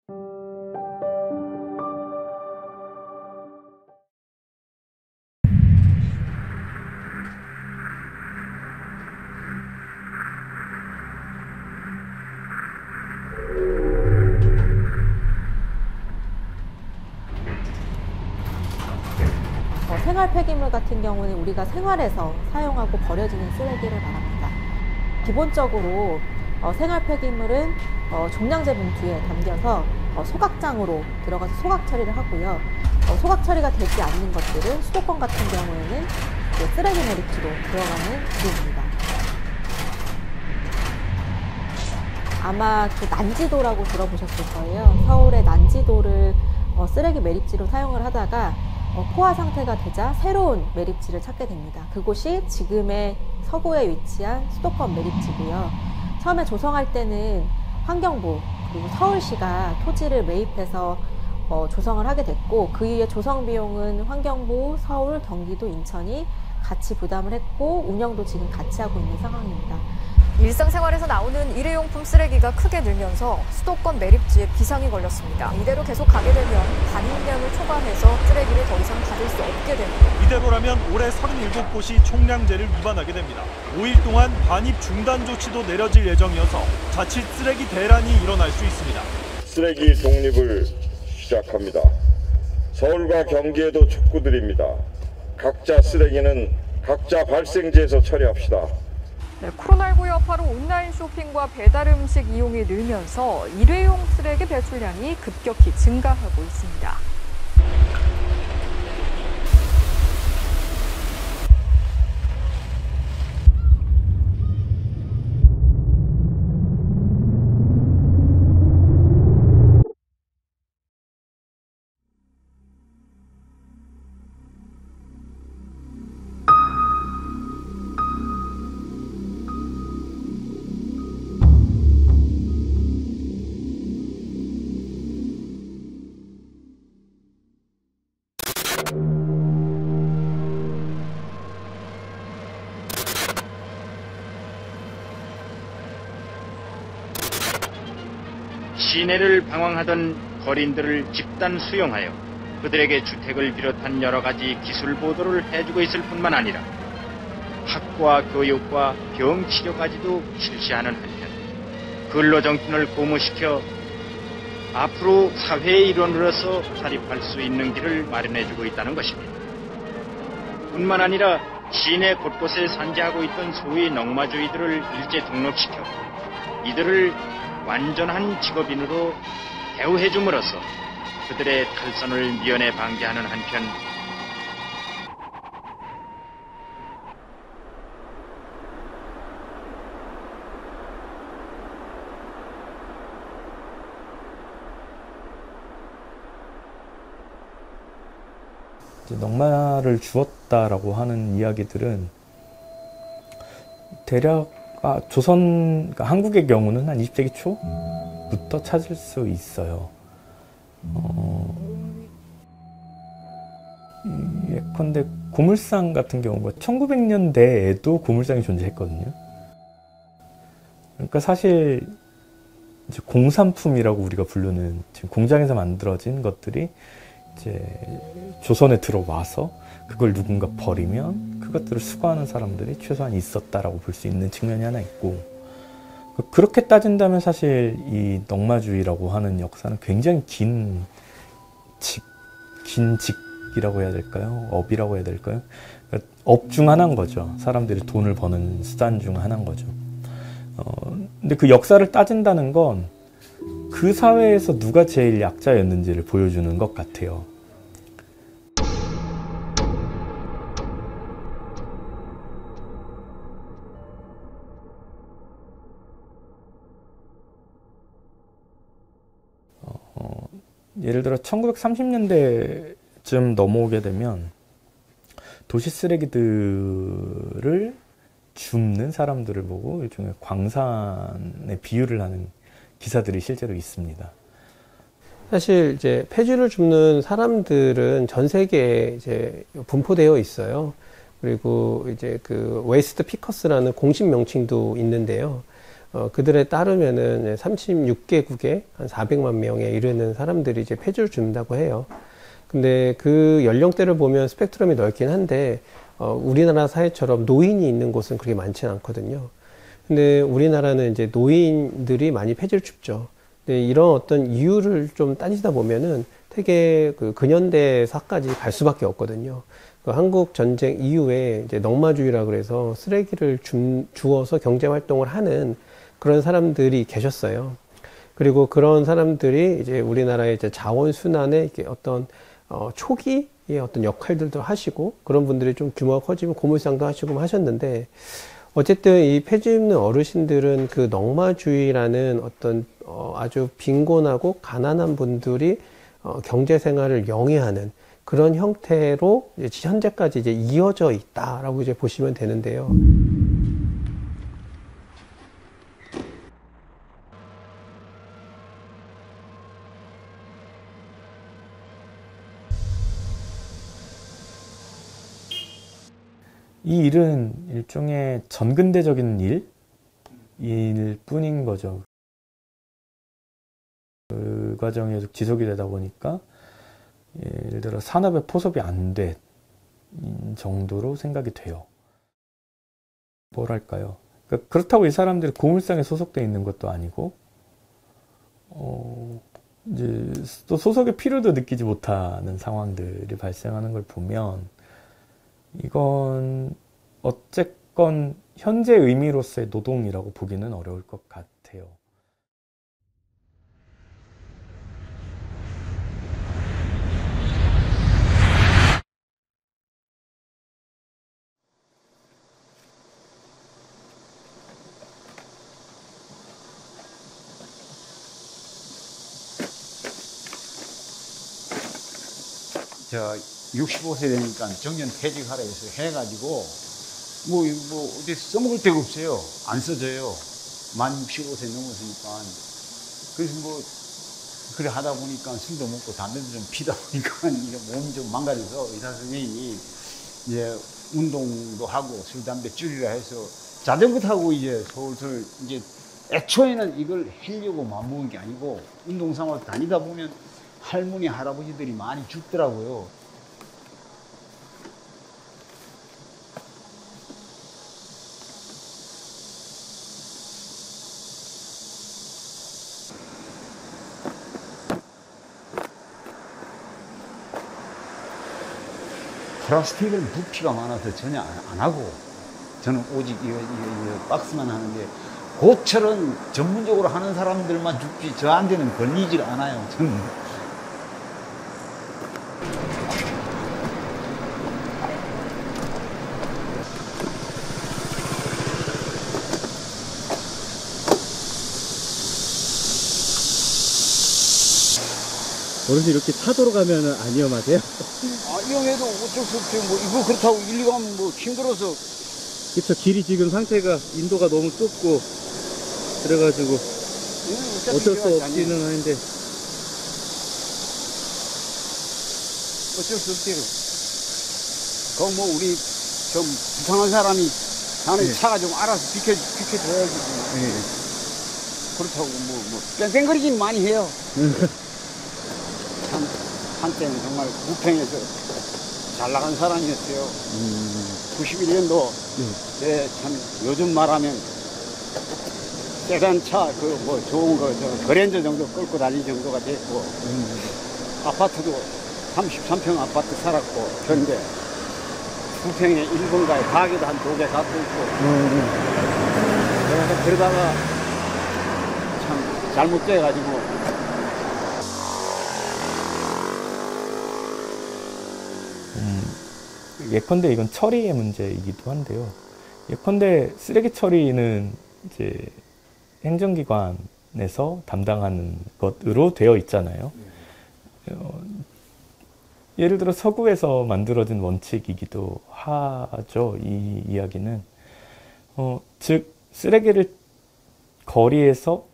생활 폐기물 같은 경우는 우리가 생활에서 사용하고 버려지는 쓰레기를 말합니다. 기본적으로 생활 폐기물은 종량제 봉투에 담겨서 소각장으로 들어가서 소각 처리를 하고요. 소각 처리가 되지 않는 것들은 수도권 같은 경우에는 쓰레기 매립지로 들어가는 구조입니다. 아마 그 난지도라고 들어보셨을 거예요. 서울의 난지도를 쓰레기 매립지로 사용을 하다가 포화 상태가 되자 새로운 매립지를 찾게 됩니다. 그곳이 지금의 서구에 위치한 수도권 매립지고요. 처음에 조성할 때는 환경부 그리고 서울시가 토지를 매입해서 조성을 하게 됐고, 그 이후에 조성 비용은 환경부, 서울, 경기도, 인천이 같이 부담을 했고 운영도 지금 같이 하고 있는 상황입니다. 일상생활에서 나오는 일회용품 쓰레기가 크게 늘면서 수도권 매립지에 비상이 걸렸습니다. 이대로 계속 가게 되면 반입량을 초과해서 쓰레기를 더 이상 받을 수 없게 됩니다. 이대로라면 올해 37곳이 총량제를 위반하게 됩니다. 5일 동안 반입 중단 조치도 내려질 예정이어서 자칫 쓰레기 대란이 일어날 수 있습니다. 쓰레기 독립을 시작합니다. 서울과 경기에도 촉구드립니다. 각자 쓰레기는 각자 발생지에서 처리합시다. 네, 코로나19 여파로 온라인 쇼핑과 배달 음식 이용이 늘면서 일회용 쓰레기 배출량이 급격히 증가하고 있습니다. 시내를 방황하던 거린들을 집단 수용하여 그들에게 주택을 비롯한 여러 가지 기술 보도를 해주고 있을 뿐만 아니라 학과 교육과 병치료까지도 실시하는 한편 근로정신을 고무시켜 앞으로 사회의 일원으로서 자립할 수 있는 길을 마련해주고 있다는 것입니다. 뿐만 아니라 시내 곳곳에 산재하고 있던 소위 넝마주의들을 일제 등록시켜 이들을 완전한 직업인으로 대우해줌으로써 그들의 탈선을 미연에 방지하는 한편 넝마를 주었다라고 하는 이야기들은 대략 조선, 그러니까 한국의 경우는 한 20세기 초부터 찾을 수 있어요. 예컨대 고물상 같은 경우가 1900년대에도 고물상이 존재했거든요. 그러니까 사실 이제 공산품이라고 우리가 부르는 지금 공장에서 만들어진 것들이 이제 조선에 들어와서 그걸 누군가 버리면 그것들을 수거하는 사람들이 최소한 있었다라고 볼 수 있는 측면이 하나 있고, 그렇게 따진다면 사실 이 넝마주의라고 하는 역사는 굉장히 긴 직이라고 해야 될까요? 업이라고 해야 될까요? 업 중 하나인 거죠. 사람들이 돈을 버는 수단 중 하나인 거죠. 근데 그 역사를 따진다는 건 그 사회에서 누가 제일 약자였는지를 보여주는 것 같아요. 예를 들어 1930년대쯤 넘어오게 되면 도시 쓰레기들을 줍는 사람들을 보고 일종의 광산에 비유를 하는 기사들이 실제로 있습니다. 사실 이제 폐지를 줍는 사람들은 전 세계에 이제 분포되어 있어요. 그리고 이제 그 웨이스트 피커스라는 공식 명칭도 있는데요. 그들에 따르면은 36개국에 한 400만 명에 이르는 사람들이 이제 폐주를 줍는다고 해요. 근데 그 연령대를 보면 스펙트럼이 넓긴 한데, 우리나라 사회처럼 노인이 있는 곳은 그렇게 많지는 않거든요. 근데 우리나라는 이제 노인들이 많이 폐주를 줍죠. 근데 이런 어떤 이유를 좀 따지다 보면은 되게 그 근현대사까지 갈 수밖에 없거든요. 그 한국 전쟁 이후에 이제 넉마주의라 그래서 쓰레기를 주워서 경제 활동을 하는 그런 사람들이 계셨어요. 그리고 그런 사람들이 이제 우리나라의 이제 자원 순환의 어떤 초기의 어떤 역할들도 하시고, 그런 분들이 좀 규모가 커지면 고물상도 하시고 하셨는데, 어쨌든 이 폐주 입는 어르신들은 그 넉마주의라는 어떤 아주 빈곤하고 가난한 분들이 경제 생활을 영위하는 그런 형태로 이제 현재까지 이제 이어져 있다라고 이제 보시면 되는데요. 이 일은 일종의 전근대적인 일 뿐인 거죠. 그 과정에서 지속이 되다 보니까 예를 들어 산업의 포섭이 안 된 정도로 생각이 돼요. 뭐랄까요. 그러니까 그렇다고 이 사람들이 고물상에 소속되어 있는 것도 아니고, 이제 또 소속의 필요도 느끼지 못하는 상황들이 발생하는 걸 보면, 이건 어쨌건 현재 의미로서의 노동이라고 보기는 어려울 것 같아요. 저 65세 되니까 정년 퇴직하라 해서 해가지고 뭐 어디 써먹을 데가 없어요. 안 써져요. 만 65세 넘었으니까. 그래서 뭐 그래 하다 보니까 술도 먹고 담배도 좀 피다 보니까 몸이 좀 망가져서 의사 선생님이 이제 운동도 하고 술 담배 줄이라 해서 자전거 타고 이제 서울서 이제 애초에는 이걸 하려고 마음먹은 게 아니고 운동 삼아서 다니다 보면 할머니 할아버지들이 많이 죽더라고요. 플라스틱은 부피가 많아서 전혀 안 하고, 저는 오직 이거 박스만 하는데, 고철은 전문적으로 하는 사람들만 죽지 저한테는 걸리질 않아요. 저는. 어르신 이렇게 차도로 가면 안 위험하세요? 위험해도 어쩔 수 없죠. 뭐 이거 그렇다고 일리 가면 뭐 힘들어서. 그쵸, 길이 지금 상태가 인도가 너무 좁고 그래가지고 어쩔 수 없기는 한데. 어쩔 수 없대요. 그럼 뭐 우리 좀 부상한 사람이 나는 차가 좀 알아서 비켜줘야지. 그렇다고 뭐 뺑뺑거리긴 많이 해요. 한때는 정말 부평에서 잘 나간 사람이었어요. 91년도 참 요즘 말하면 세단차 뭐 좋은 거 그랜저 정도 끌고 다닐 정도가 됐고, 아파트도 33평 아파트 살았고, 그런데 부평에 1번가에 가게도 한 2개 갖고 있고, 그러다가 참 잘못돼가지고 예컨대 이건 처리의 문제이기도 한데요. 예컨대 쓰레기 처리는 이제 행정기관에서 담당하는 것으로 되어 있잖아요. 예를 들어 서구에서 만들어진 원칙이기도 하죠. 이 이야기는. 즉 쓰레기를 거리에서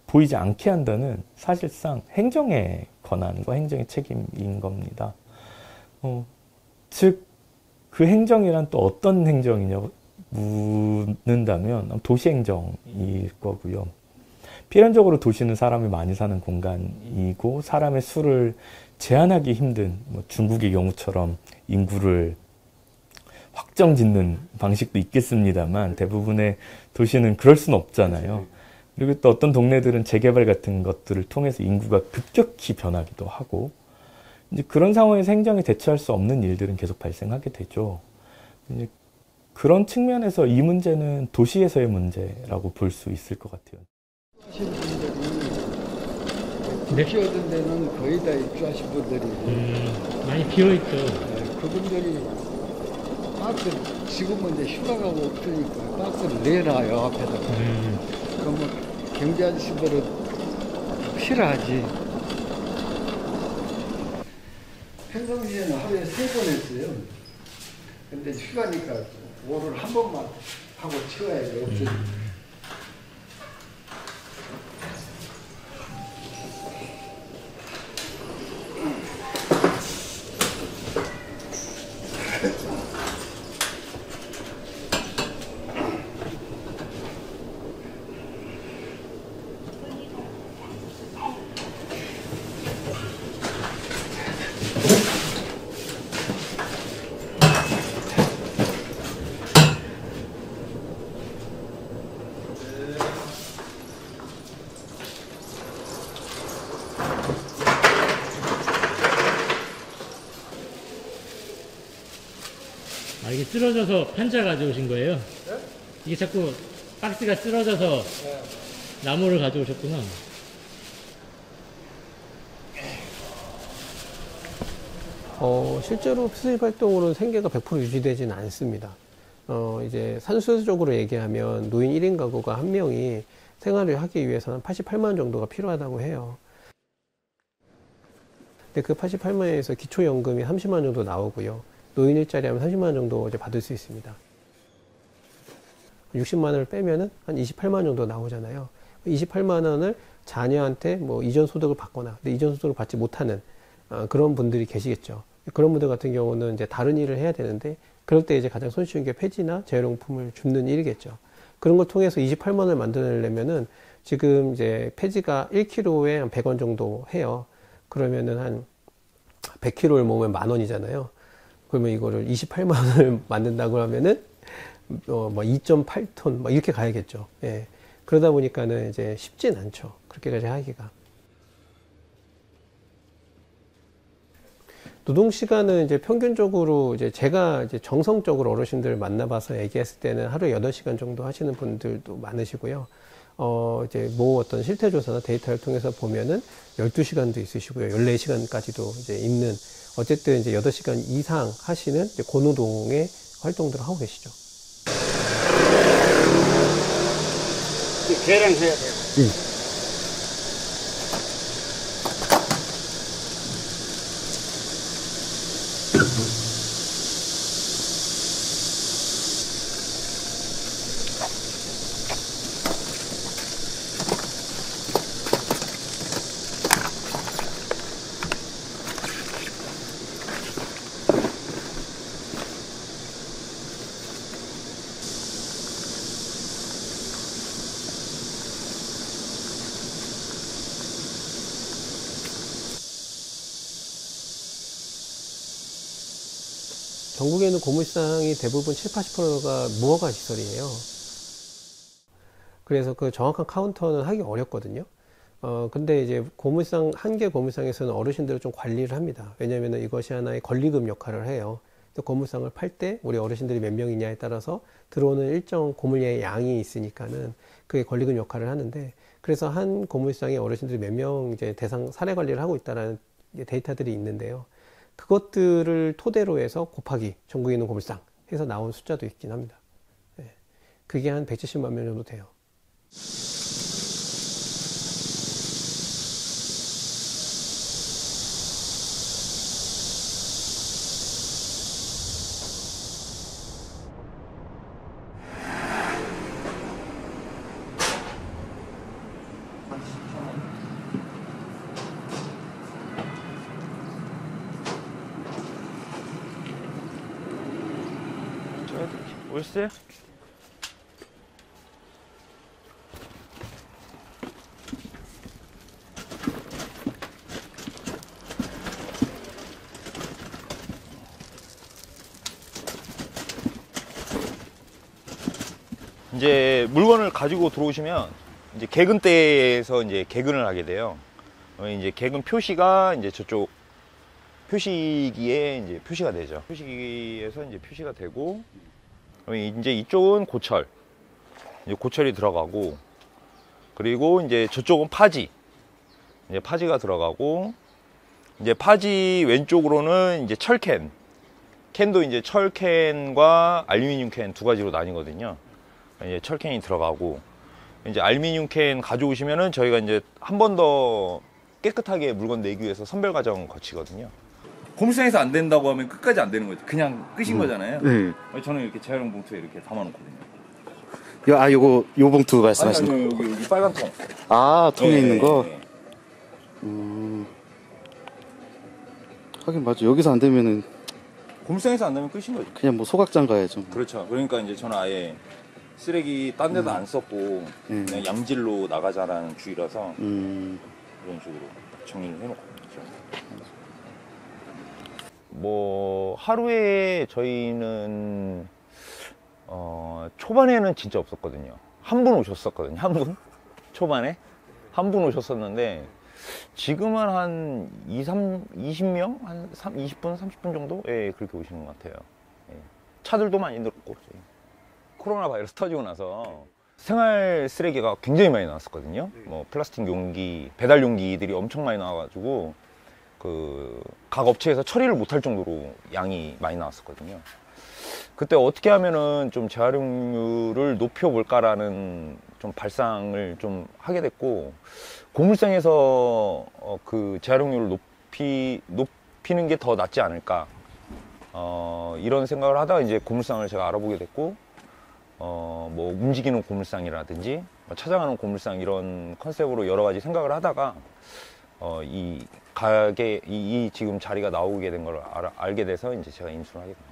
보이지 않게 한다는 사실상 행정의 권한과 행정의 책임인 겁니다. 즉 그 행정이란 또 어떤 행정이냐 묻는다면 도시행정일 거고요. 필연적으로 도시는 사람이 많이 사는 공간이고 사람의 수를 제한하기 힘든 뭐 중국의 경우처럼 인구를 확정 짓는 방식도 있겠습니다만 대부분의 도시는 그럴 수는 없잖아요. 그리고 또 어떤 동네들은 재개발 같은 것들을 통해서 인구가 급격히 변하기도 하고 이제 그런 상황에서 행정이 대처할 수 없는 일들은 계속 발생하게 되죠. 이제 그런 측면에서 이 문제는 도시에서의 문제라고 볼 수 있을 것 같아요. 하신 분들이 입주하던 데는 거의 다 입주하신 분들이 많이 비어있죠. 그분들이 박스를 지금은 이제 휴가가 없으니까 박스를 내놔요 앞에다가. 그러면 경비 아저씨들은 싫어하지. 평상시에는 하루에 3번 했어요. 근데 휴가니까 월을 한 번만 하고 치워야 돼. 없으니까. 아, 이게 쓰러져서 판자 가져오신 거예요? 네? 이게 자꾸 박스가 쓰러져서 나무를 가져오셨구나. 실제로 수습 활동으로는 생계가 100% 유지되지는 않습니다. 이제 산수적으로 얘기하면 노인 1인 가구가 한 명이 생활을 하기 위해서는 88만 원 정도가 필요하다고 해요. 근데 그 88만 원에서 기초연금이 30만 원 정도 나오고요. 노인 일자리 하면 30만 원 정도 이제 받을 수 있습니다. 60만 원을 빼면은 한 28만 원 정도 나오잖아요. 28만 원을 자녀한테 뭐 이전 소득을 받거나, 근데 이전 소득을 받지 못하는 그런 분들이 계시겠죠. 그런 분들 같은 경우는 이제 다른 일을 해야 되는데, 그럴 때 이제 가장 손쉬운 게 폐지나 재활용품을 줍는 일이겠죠. 그런 걸 통해서 28만 원을 만들어내려면은 지금 이제 폐지가 1kg에 한 100원 정도 해요. 그러면은 한 100kg를 모으면 10,000원이잖아요. 그러면 이거를 28만 원을 만든다고 하면은, 뭐 2.8톤, 막 이렇게 가야겠죠. 예. 그러다 보니까는 이제 쉽진 않죠. 그렇게까지 하기가. 노동시간은 이제 평균적으로 이제 제가 이제 정성적으로 어르신들 만나봐서 얘기했을 때는 하루에 8시간 정도 하시는 분들도 많으시고요. 이제 뭐 어떤 실태조사나 데이터를 통해서 보면은 12시간도 있으시고요. 14시간까지도 이제 있는, 어쨌든 이제 8시간 이상 하시는 이제 고노동의 활동들을 하고 계시죠. 계량해야 돼요. 전국에 있는 고물상이 대부분 70~80%가 무허가 시설이에요. 그래서 그 정확한 카운터는 하기 어렵거든요. 근데 이제 고물상, 한 개 고물상에서는 어르신들을 좀 관리를 합니다. 왜냐하면 이것이 하나의 권리금 역할을 해요. 고물상을 팔 때 우리 어르신들이 몇 명이냐에 따라서 들어오는 일정 고물의 양이 있으니까는 그게 권리금 역할을 하는데, 그래서 한 고물상에 어르신들이 몇 명 이제 대상 사례 관리를 하고 있다는 데이터들이 있는데요. 그것들을 토대로 해서 곱하기 전국에 있는 고물상 해서 나온 숫자도 있긴 합니다. 네. 그게 한 170만 명 정도 돼요. 오셨어요? 이제 물건을 가지고 들어오시면 이제 개근대에서 이제 개근을 하게 돼요. 이제 개근 표시가 이제 저쪽 표시기에 이제 표시가 되죠. 표시기에서 이제 표시가 되고, 이제 이쪽은 고철, 이제 고철이 들어가고, 그리고 이제 저쪽은 파지, 이제 파지가 들어가고, 이제 파지 왼쪽으로는 이제 철캔, 캔도 이제 철캔과 알루미늄 캔 두 가지로 나뉘거든요. 이제 철캔이 들어가고, 이제 알루미늄 캔 가져오시면은 저희가 이제 한 번 더 깨끗하게 물건 내기 위해서 선별 과정 거치거든요. 고물상에서 안 된다고 하면 끝까지 안 되는 거죠. 그냥 끄신 거잖아요. 네. 저는 이렇게 재활용 봉투에 이렇게 담아놓거든요. 요 봉투 말씀하시는 거? 여기 빨간 통. 아, 통에 네, 있는 거? 네. 하긴 맞죠. 여기서 안 되면은 고물상에서 안 되면 끄신 거죠. 그냥 뭐 소각장 가야죠. 그렇죠. 그러니까 이제 저는 아예 쓰레기 딴 데도 안 썼고 그냥 양질로 나가자라는 주의라서 이런 식으로 정리를 해놓고 있죠. 뭐 하루에 저희는 초반에는 진짜 없었거든요. 한 분 오셨었거든요. 한 분? 초반에 한 분 오셨었는데 지금은 한 20명? 한 20분, 30분 정도? 예, 그렇게 오시는 것 같아요. 예. 차들도 많이 늘었고, 코로나 바이러스 터지고 나서 생활 쓰레기가 굉장히 많이 나왔었거든요. 뭐 플라스틱 용기, 배달 용기들이 엄청 많이 나와가지고 각 업체에서 처리를 못할 정도로 양이 많이 나왔었거든요. 그때 어떻게 하면은 좀 재활용률을 높여볼까라는 좀 발상을 좀 하게 됐고, 고물상에서 그 재활용률을 높이는 게 더 낫지 않을까, 이런 생각을 하다가 이제 고물상을 제가 알아보게 됐고, 뭐 움직이는 고물상이라든지 찾아가는 고물상 이런 컨셉으로 여러 가지 생각을 하다가 이 가게 이 지금 자리가 나오게 된 걸 알게 돼서 이제 제가 인수를 하게 됩니다.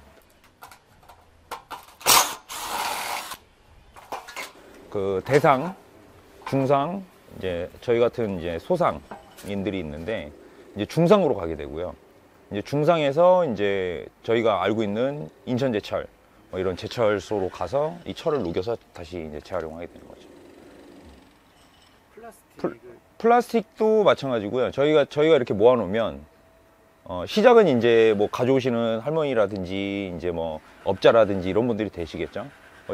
그 대상, 중상, 이제 저희 같은 이제 소상인들이 있는데 이제 중상으로 가게 되고요. 이제 중상에서 이제 저희가 알고 있는 인천제철 뭐 이런 제철소로 가서 이 철을 녹여서 다시 이제 재활용하게 되는 거죠. 플라스틱도 마찬가지고요. 저희가 이렇게 모아놓으면 시작은 이제 뭐 가져오시는 할머니라든지 이제 뭐 업자라든지 이런 분들이 되시겠죠.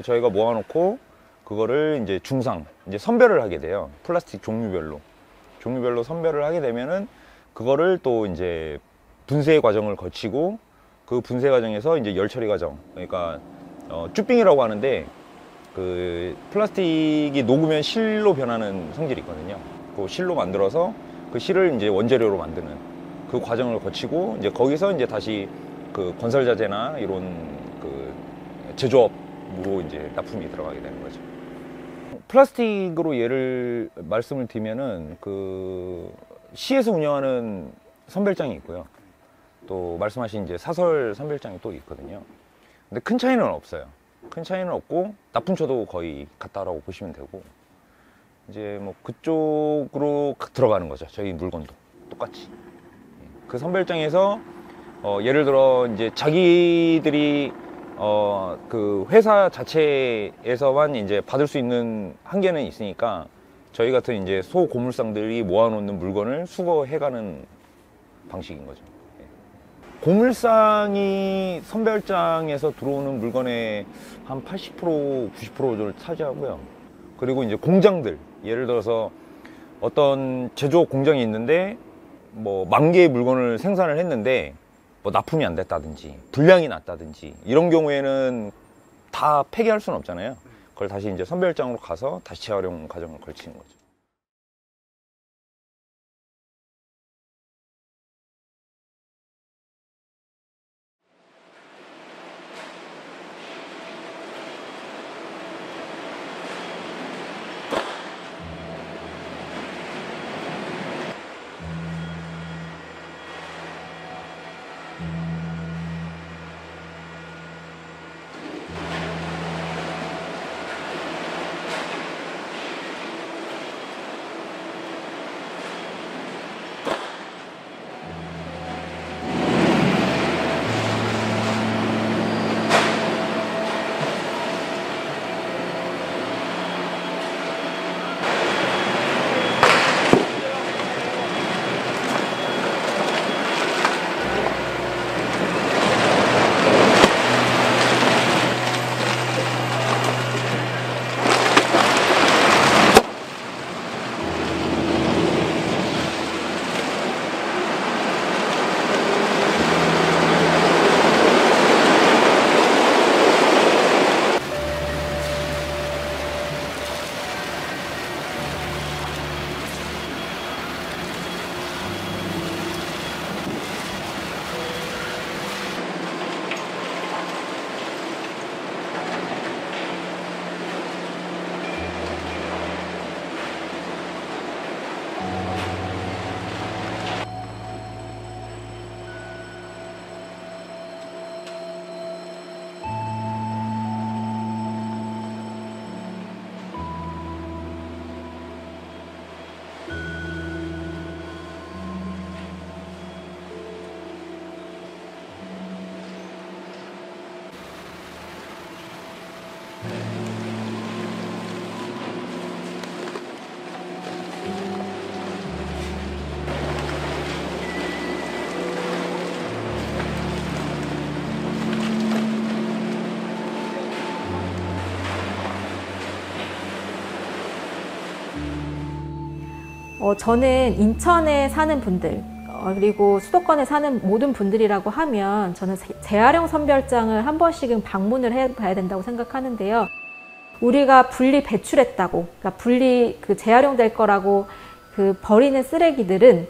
저희가 모아놓고 그거를 이제 중상 이제 선별을 하게 돼요. 플라스틱 종류별로 선별을 하게 되면은 그거를 또 이제 분쇄 과정을 거치고 그 분쇄 과정에서 이제 열 처리 과정, 그러니까 쭈빙이라고 하는데 그 플라스틱이 녹으면 실로 변하는 성질이 있거든요. 그 실로 만들어서 그 실을 이제 원재료로 만드는 그 과정을 거치고 이제 거기서 이제 다시 그 건설자재나 이런 그 제조업으로 이제 납품이 들어가게 되는 거죠. 플라스틱으로 말씀을 드리면은 그 시에서 운영하는 선별장이 있고요. 또 말씀하신 이제 사설 선별장이 또 있거든요. 근데 큰 차이는 없어요. 큰 차이는 없고 납품처도 거의 같다라고 보시면 되고 이제 뭐 그쪽으로 들어가는 거죠. 저희 물건도 똑같이. 그 선별장에서 예를 들어 이제 자기들이 그 회사 자체에서만 이제 받을 수 있는 한계는 있으니까 저희 같은 이제 소고물상들이 모아놓는 물건을 수거해가는 방식인 거죠. 고물상이 선별장에서 들어오는 물건의 한 80%, 90%를 차지하고요. 그리고 이제 공장들, 예를 들어서 어떤 제조업 공장이 있는데 뭐 10,000개의 물건을 생산을 했는데 뭐 납품이 안 됐다든지 불량이 났다든지 이런 경우에는 다 폐기할 수는 없잖아요. 그걸 다시 이제 선별장으로 가서 다시 재활용 과정을 거치는 거죠. 저는 인천에 사는 분들, 그리고 수도권에 사는 모든 분들이라고 하면 저는 재활용 선별장을 한 번씩은 방문을 해봐야 된다고 생각하는데요. 우리가 분리 배출했다고, 그러니까 재활용될 거라고 버리는 쓰레기들은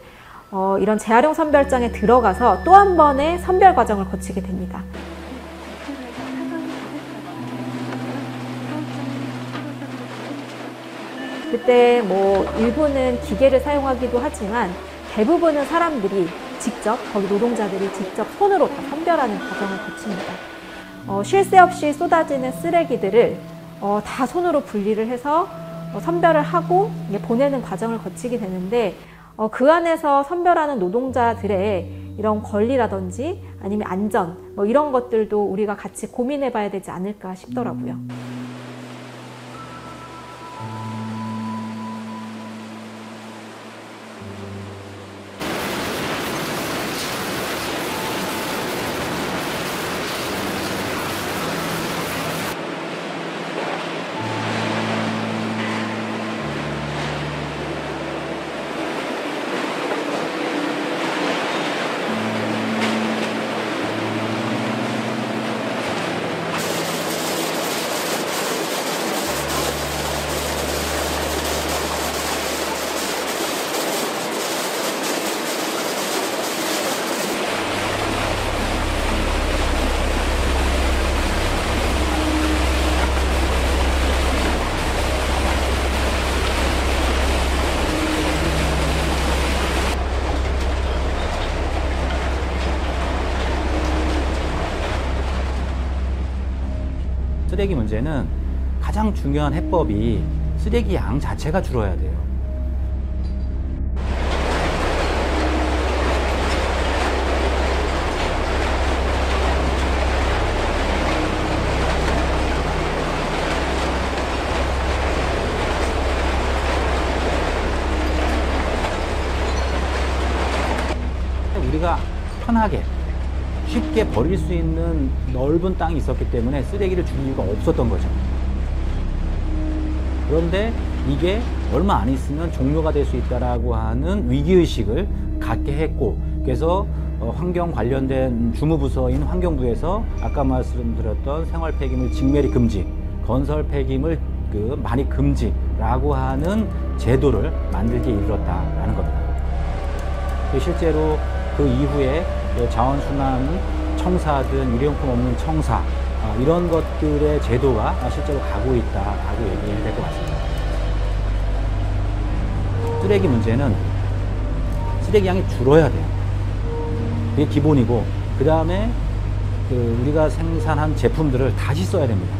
이런 재활용 선별장에 들어가서 또 한 번의 선별 과정을 거치게 됩니다. 그때 일부는 기계를 사용하기도 하지만 대부분은 사람들이 직접, 거기 노동자들이 직접 손으로 다 선별하는 과정을 거칩니다. 쉴 새 없이 쏟아지는 쓰레기들을 다 손으로 분리를 해서 선별을 하고 보내는 과정을 거치게 되는데 그 안에서 선별하는 노동자들의 이런 권리라든지 아니면 안전 이런 것들도 우리가 같이 고민해 봐야 되지 않을까 싶더라고요. 쓰레기 문제는 가장 중요한 해법이 쓰레기 양 자체가 줄어야 돼요. 우리가 편하게 쉽게 버릴 수 있는 넓은 땅이 있었기 때문에 쓰레기를 줄 이유가 없었던 거죠. 그런데 이게 얼마 안 있으면 종료가 될 수 있다라고 하는 위기의식을 갖게 했고, 그래서 환경 관련된 주무부서인 환경부에서 아까 말씀드렸던 생활 폐기물 직매립 금지, 건설 폐기물 만입 금지라고 하는 제도를 만들기에 이르렀다라는 겁니다. 실제로 그 이후에 자원순환 청사든 일회용품 없는 청사, 이런 것들의 제도가 실제로 가고 있다라고 얘기해야 될 것 같습니다. 쓰레기 문제는 쓰레기 양이 줄어야 돼요. 그게 기본이고, 그 다음에 우리가 생산한 제품들을 다시 써야 됩니다.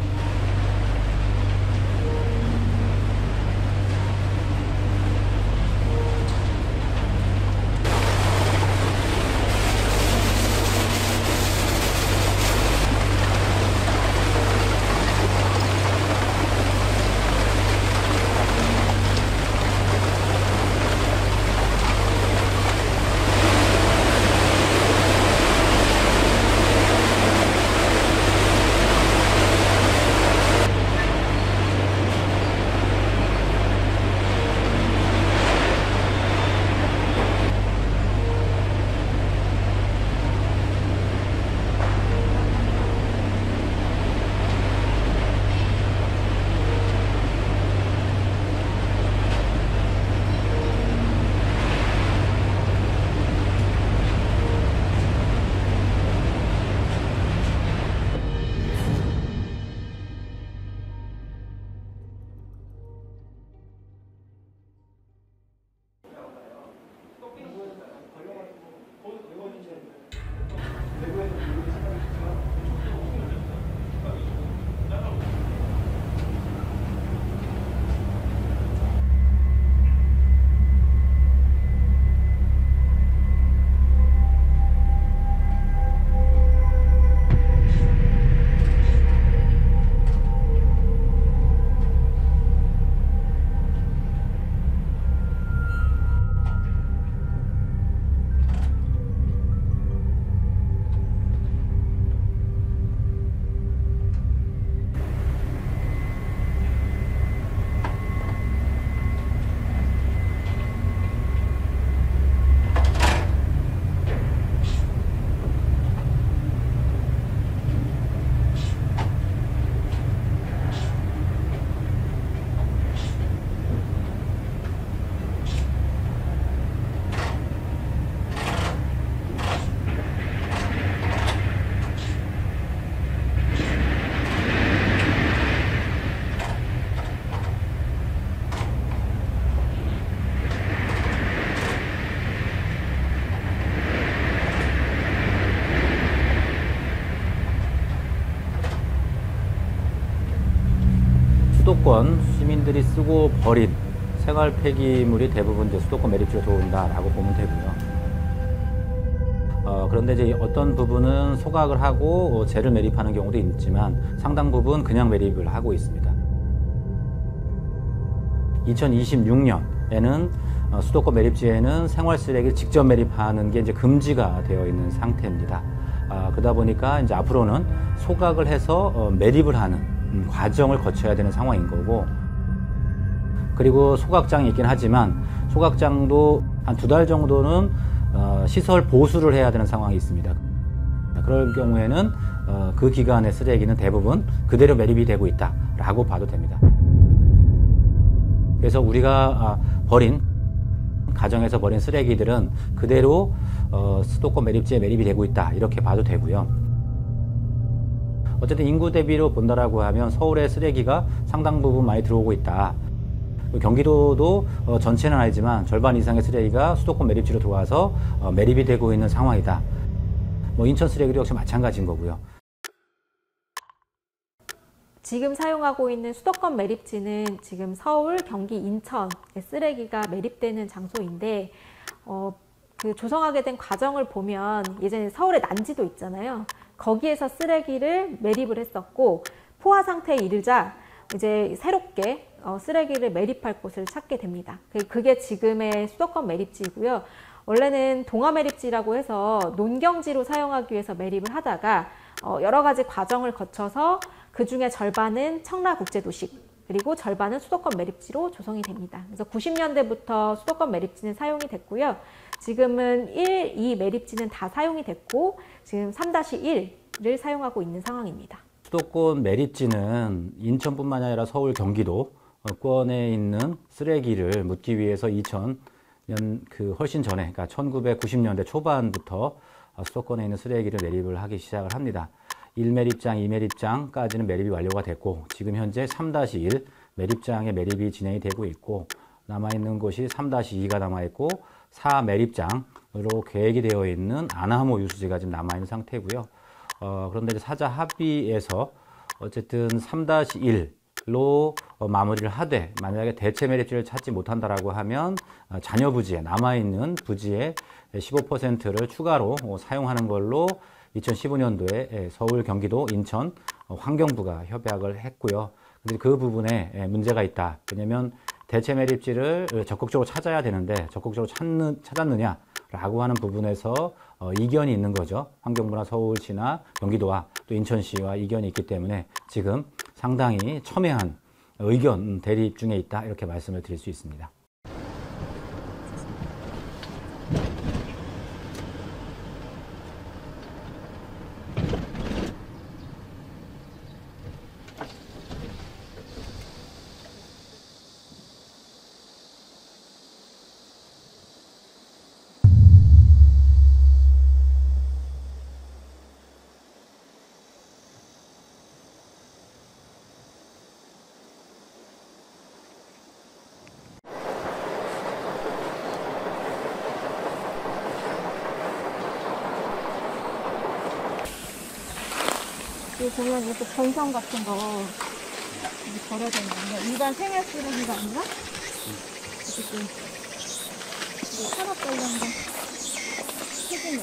수도권 시민들이 쓰고 버린 생활 폐기물이 대부분 이제 수도권 매립지로 들어온다라고 보면 되고요. 그런데 이제 어떤 부분은 소각을 하고 재를 매립하는 경우도 있지만 상당 부분 그냥 매립을 하고 있습니다. 2026년에는 수도권 매립지에는 생활 쓰레기를 직접 매립하는 게 이제 금지가 되어 있는 상태입니다. 그러다 보니까 이제 앞으로는 소각을 해서 매립을 하는 과정을 거쳐야 되는 상황인 거고, 그리고 소각장이 있긴 하지만 소각장도 한 2달 정도는 시설 보수를 해야 되는 상황이 있습니다. 그럴 경우에는 그 기간의 쓰레기는 대부분 그대로 매립이 되고 있다라고 봐도 됩니다. 그래서 우리가 가정에서 버린 쓰레기들은 그대로 수도권 매립지에 매립이 되고 있다 이렇게 봐도 되고요. 어쨌든 인구 대비로 본다라고 하면 서울의 쓰레기가 상당 부분 많이 들어오고 있다. 경기도도 전체는 아니지만 절반 이상의 쓰레기가 수도권 매립지로 들어와서 매립이 되고 있는 상황이다. 인천 쓰레기도 역시 마찬가지인 거고요. 지금 사용하고 있는 수도권 매립지는 지금 서울, 경기, 인천에 쓰레기가 매립되는 장소인데 그 조성하게 된 과정을 보면 예전에 서울에 난지도 있잖아요. 거기에서 쓰레기를 매립을 했었고 포화 상태에 이르자 이제 새롭게 쓰레기를 매립할 곳을 찾게 됩니다. 그게 지금의 수도권 매립지이고요. 원래는 동화 매립지라고 해서 농경지로 사용하기 위해서 매립을 하다가 여러 가지 과정을 거쳐서 그 중에 절반은 청라국제도시 그리고 절반은 수도권 매립지로 조성이 됩니다. 그래서 90년대부터 수도권 매립지는 사용이 됐고요. 지금은 1, 2 매립지는 다 사용이 됐고 지금 3-1을 사용하고 있는 상황입니다. 수도권 매립지는 인천뿐만 아니라 서울, 경기도권에 있는 쓰레기를 묻기 위해서 2000년 훨씬 전에, 그러니까 1990년대 초반부터 수도권에 있는 쓰레기를 매립을 하기 시작을 합니다. 1매립장, 2매립장까지는 매립이 완료가 됐고 지금 현재 3-1 매립장의 매립이 진행이 되고 있고 남아있는 곳이 3-2가 남아있고 4매립장으로 계획이 되어 있는 아나모 유수지가 지금 남아있는 상태고요. 그런데 이제 사자 합의에서 어쨌든 3-1로 마무리를 하되 만약에 대체 매립지를 찾지 못한다라고 하면 잔여 부지에 남아있는 부지의 15%를 추가로 사용하는 걸로 2015년도에 서울, 경기도, 인천 환경부가 협약을 했고요. 근데 그 부분에 문제가 있다. 왜냐하면 대체 매립지를 적극적으로 찾아야 되는데 적극적으로 찾았느냐라고 하는 부분에서 이견이 있는 거죠. 환경부나 서울시나 경기도와 또 인천시와 이견이 있기 때문에 지금 상당히 첨예한 의견 대립 중에 있다 이렇게 말씀을 드릴 수 있습니다. 여기 보면 이렇게 전선 같은 거 여기 버려야 되는 건데 일반 생활 쓰레기가 아니라 이렇게 산업 관련된 폐기물.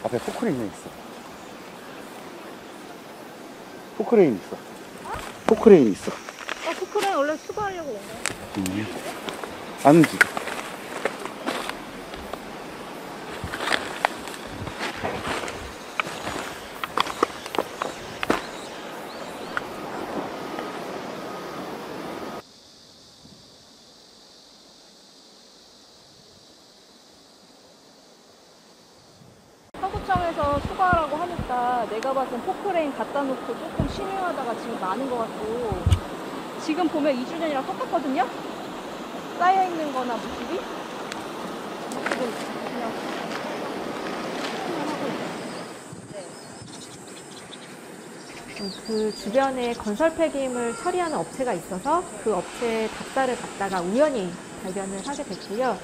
앞에 포크레인이 있어. 포크레인 있어. 포크레인 있어. 포크레인 원래 수거하려고 온 거야? 안 움직여. 서구청에서 수거하라고 하니까 내가 봤을 땐 포크레인 갖다 놓고 조금 심의하다가 지금 많은 것 같고 지금 보면 2주 전이랑 똑같거든요? 쌓여있는 거나 물질이 지금 그냥 하고 있어요. 그 주변에 건설 폐기물 처리하는 업체가 있어서 그 업체에 답사를 받다가 우연히 발견을 하게 됐고요.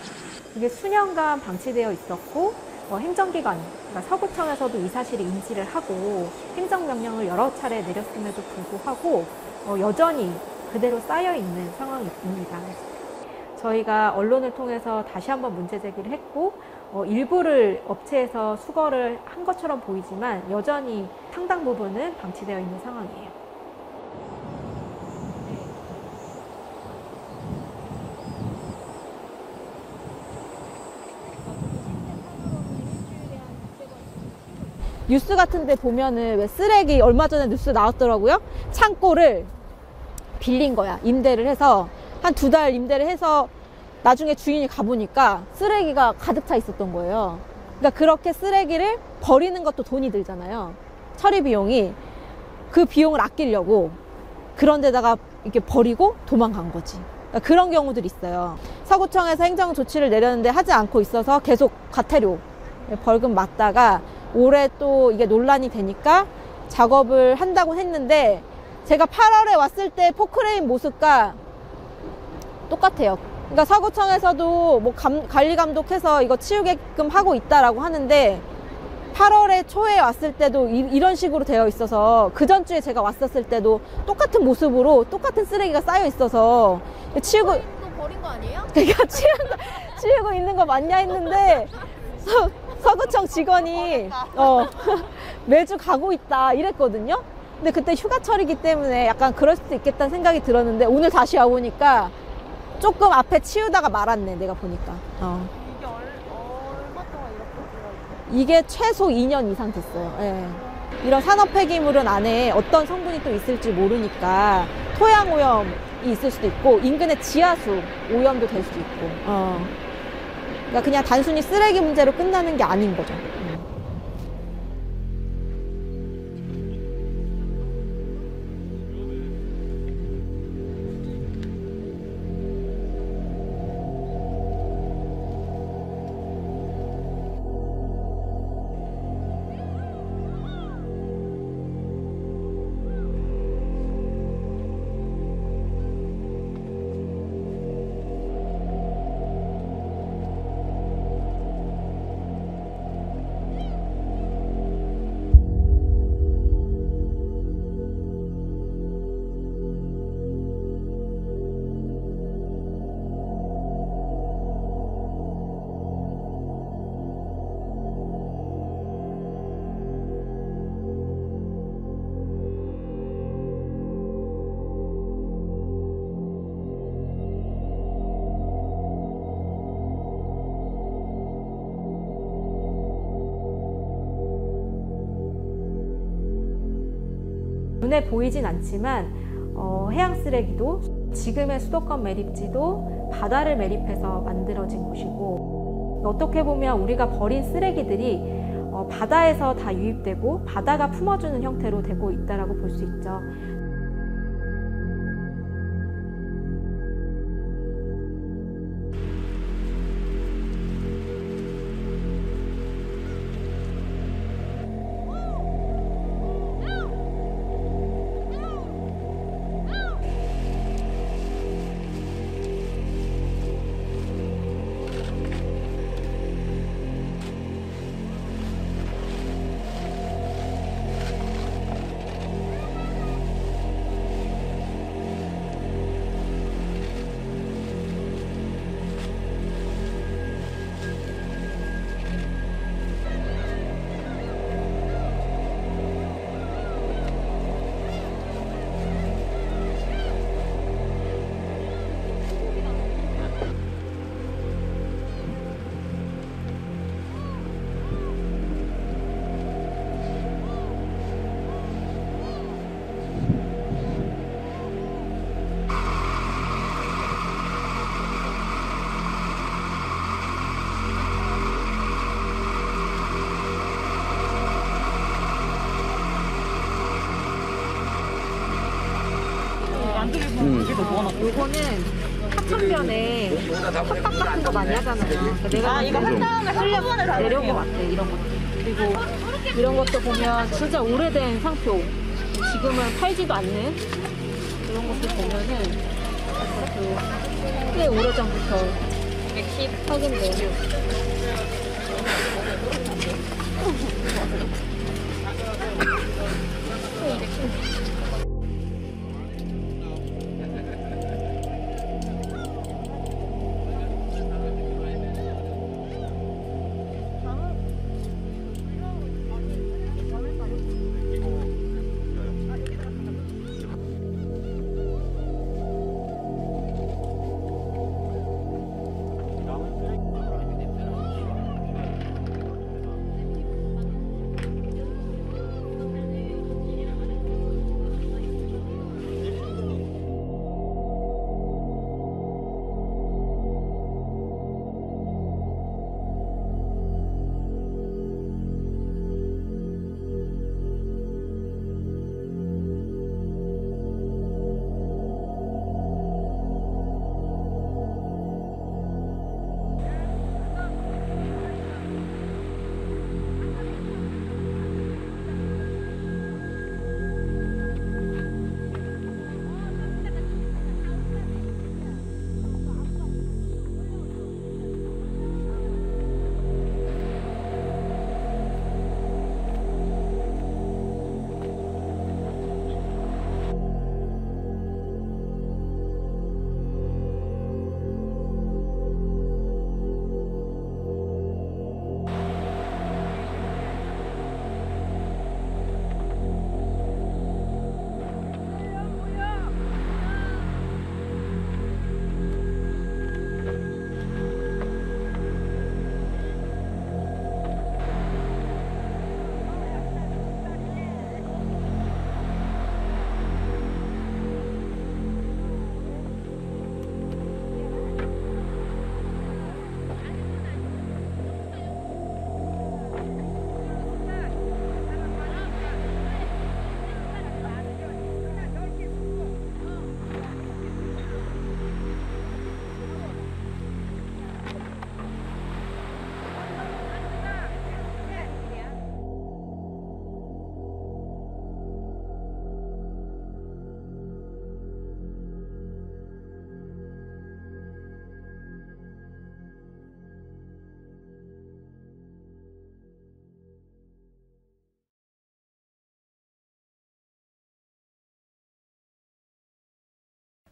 이게 수년간 방치되어 있었고 행정기관, 그러니까 서구청에서도 이 사실을 인지를 하고 행정명령을 여러 차례 내렸음에도 불구하고 여전히 그대로 쌓여있는 상황입니다. 저희가 언론을 통해서 다시 한번 문제 제기를 했고 일부를 업체에서 수거를 한 것처럼 보이지만 여전히 상당 부분은 방치되어 있는 상황이에요. 뉴스 같은 데 보면은 왜 쓰레기 얼마 전에 뉴스 나왔더라고요. 창고를 빌린 거야. 임대를 해서 한 2달 임대를 해서 나중에 주인이 가보니까 쓰레기가 가득 차 있었던 거예요. 그러니까 그렇게 쓰레기를 버리는 것도 돈이 들잖아요. 처리 비용이. 그 비용을 아끼려고 그런 데다가 이렇게 버리고 도망간 거지. 그러니까 그런 경우들이 있어요. 서구청에서 행정 조치를 내렸는데 하지 않고 있어서 계속 과태료 벌금 맞다가 올해 또 이게 논란이 되니까 작업을 한다고 했는데 제가 8월에 왔을 때 포크레인 모습과 똑같아요. 그러니까 서구청에서도 뭐 관리 감독해서 이거 치우게끔 하고 있다라고 하는데 8월에 초에 왔을 때도 이런 식으로 되어 있어서 그 전주에 제가 왔었을 때도 똑같은 모습으로 똑같은 쓰레기가 쌓여 있어서 치우고 버린 거 아니에요? 그러니까 치우고 있는 거 맞냐 했는데 서구청 직원이 매주 가고 있다 이랬거든요. 근데 그때 휴가철이기 때문에 약간 그럴 수도 있겠다는 생각이 들었는데 오늘 다시 와보니까 조금 앞에 치우다가 말았네. 내가 보니까 이게 얼마 동안 이렇게 이게 최소 2년 이상 됐어요. 예. 이런 산업 폐기물은 안에 어떤 성분이 또 있을지 모르니까 토양 오염이 있을 수도 있고 인근의 지하수 오염도 될 수도 있고 그러니까 그냥 단순히 쓰레기 문제로 끝나는 게 아닌 거죠. 눈에 보이진 않지만 해양 쓰레기도 지금의 수도권 매립지도 바다를 매립해서 만들어진 곳이고 어떻게 보면 우리가 버린 쓰레기들이 바다에서 다 유입되고 바다가 품어주는 형태로 되고 있다라고 볼 수 있죠. 요거는 하천변에 컵밥 같은 거 많이 하잖아요. 그러니까 내가 이거 한 다음에 쓸려 내려온 것 같아. 이런 것도. 그리고 이런 것도 보면 진짜 오래된 상표. 지금은 팔지도 않는 그런 것도 보면은 꽤 오래전부터110석인데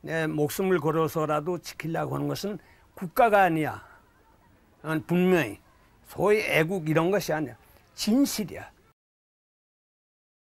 내 목숨을 걸어서라도 지키려고 하는 것은 국가가 아니야. 분명히 소위 애국 이런 것이 아니야. 진실이야.